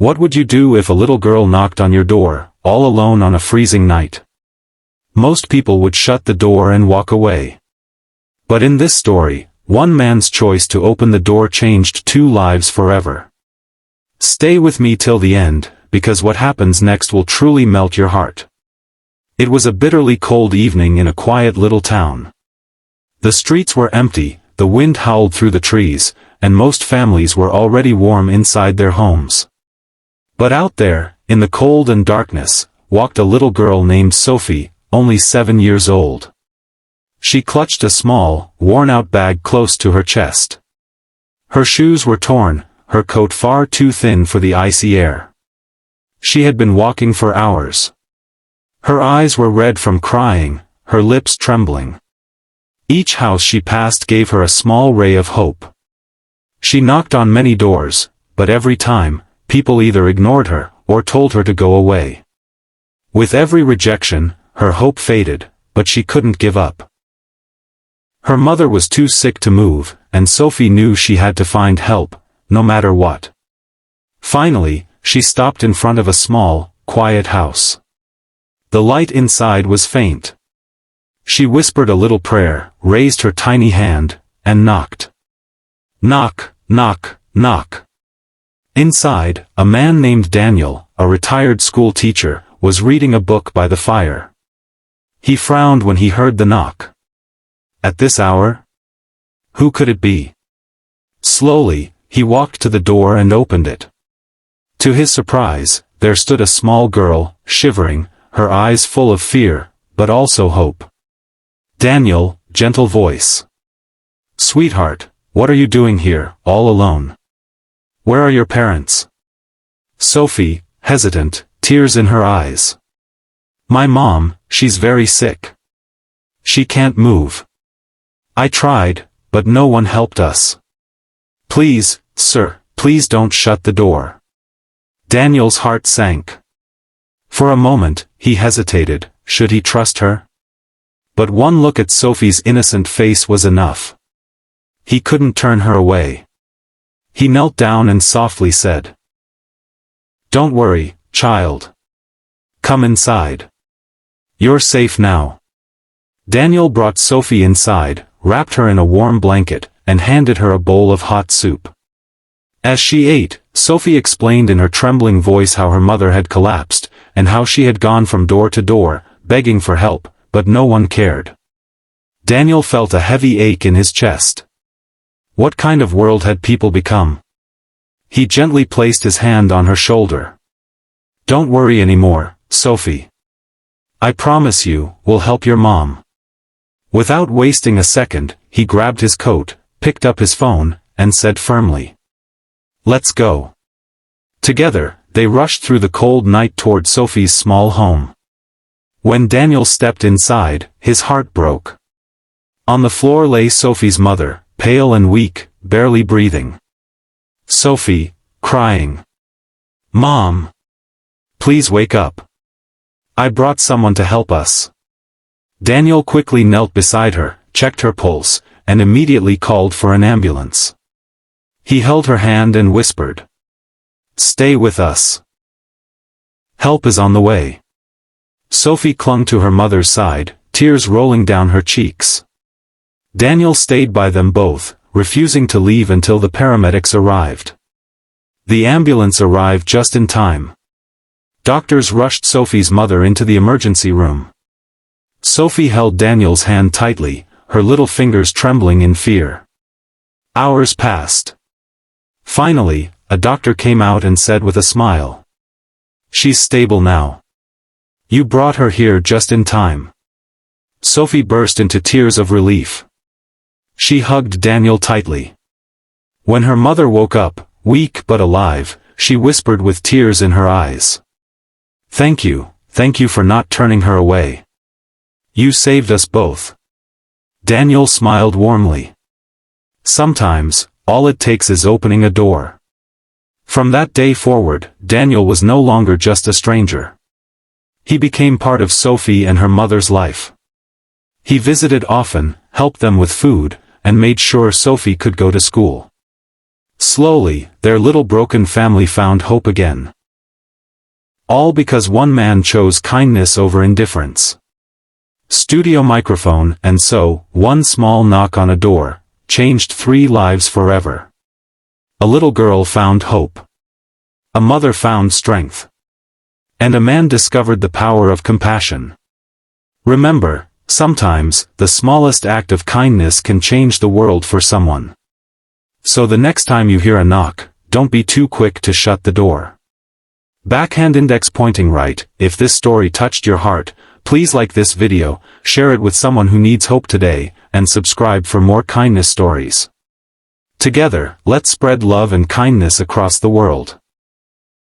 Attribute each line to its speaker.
Speaker 1: What would you do if a little girl knocked on your door, all alone on a freezing night? Most people would shut the door and walk away. But in this story, one man's choice to open the door changed 2 lives forever. Stay with me till the end, because what happens next will truly melt your heart. It was a bitterly cold evening in a quiet little town. The streets were empty, the wind howled through the trees, and most families were already warm inside their homes. But out there, in the cold and darkness, walked a little girl named Sophie, only 7 years old. She clutched a small, worn-out bag close to her chest. Her shoes were torn, her coat far too thin for the icy air. She had been walking for hours. Her eyes were red from crying, her lips trembling. Each house she passed gave her a small ray of hope. She knocked on many doors, but every time, people either ignored her, or told her to go away. With every rejection, her hope faded, but she couldn't give up. Her mother was too sick to move, and Sophie knew she had to find help, no matter what. Finally, she stopped in front of a small, quiet house. The light inside was faint. She whispered a little prayer, raised her tiny hand, and knocked. Knock, knock, knock. Inside, a man named Daniel, a retired school teacher, was reading a book by the fire. He frowned when he heard the knock. At this hour? Who could it be? Slowly, he walked to the door and opened it. To his surprise, there stood a small girl, shivering, her eyes full of fear, but also hope. Daniel, gentle voice. Sweetheart, what are you doing here, all alone? Where are your parents? Sophie, hesitant, tears in her eyes. My mom, she's very sick. She can't move. I tried, but no one helped us. Please, sir, please don't shut the door. Daniel's heart sank. For a moment, he hesitated, should he trust her? But one look at Sophie's innocent face was enough. He couldn't turn her away. He knelt down and softly said, Don't worry, child. Come inside. You're safe now. Daniel brought Sophie inside, wrapped her in a warm blanket, and handed her a bowl of hot soup. As she ate, Sophie explained in her trembling voice how her mother had collapsed, and how she had gone from door to door, begging for help, but no one cared. Daniel felt a heavy ache in his chest. What kind of world had people become? He gently placed his hand on her shoulder. Don't worry anymore, Sophie. I promise you, we'll help your mom. Without wasting a second, he grabbed his coat, picked up his phone, and said firmly, Let's go. Together, they rushed through the cold night toward Sophie's small home. When Daniel stepped inside, his heart broke. On the floor lay Sophie's mother, pale and weak, barely breathing. Sophie, crying. Mom! Please wake up. I brought someone to help us. Daniel quickly knelt beside her, checked her pulse, and immediately called for an ambulance. He held her hand and whispered, Stay with us. Help is on the way. Sophie clung to her mother's side, tears rolling down her cheeks. Daniel stayed by them both, refusing to leave until the paramedics arrived. The ambulance arrived just in time. Doctors rushed Sophie's mother into the emergency room. Sophie held Daniel's hand tightly, her little fingers trembling in fear. Hours passed. Finally, a doctor came out and said with a smile, She's stable now. You brought her here just in time. Sophie burst into tears of relief. She hugged Daniel tightly. When her mother woke up, weak but alive, she whispered with tears in her eyes. Thank you for not turning her away. You saved us both. Daniel smiled warmly. Sometimes, all it takes is opening a door. From that day forward, Daniel was no longer just a stranger. He became part of Sophie and her mother's life. He visited often, helped them with food, and made sure Sophie could go to school. Slowly, their little broken family found hope again. All because one man chose kindness over indifference. Studio microphone, and so, one small knock on a door, changed 3 lives forever. A little girl found hope. A mother found strength. And a man discovered the power of compassion. Remember, sometimes, the smallest act of kindness can change the world for someone. So the next time you hear a knock, don't be too quick to shut the door. Backhand index pointing right. If this story touched your heart, please like this video, share it with someone who needs hope today, and subscribe for more kindness stories. Together, let's spread love and kindness across the world.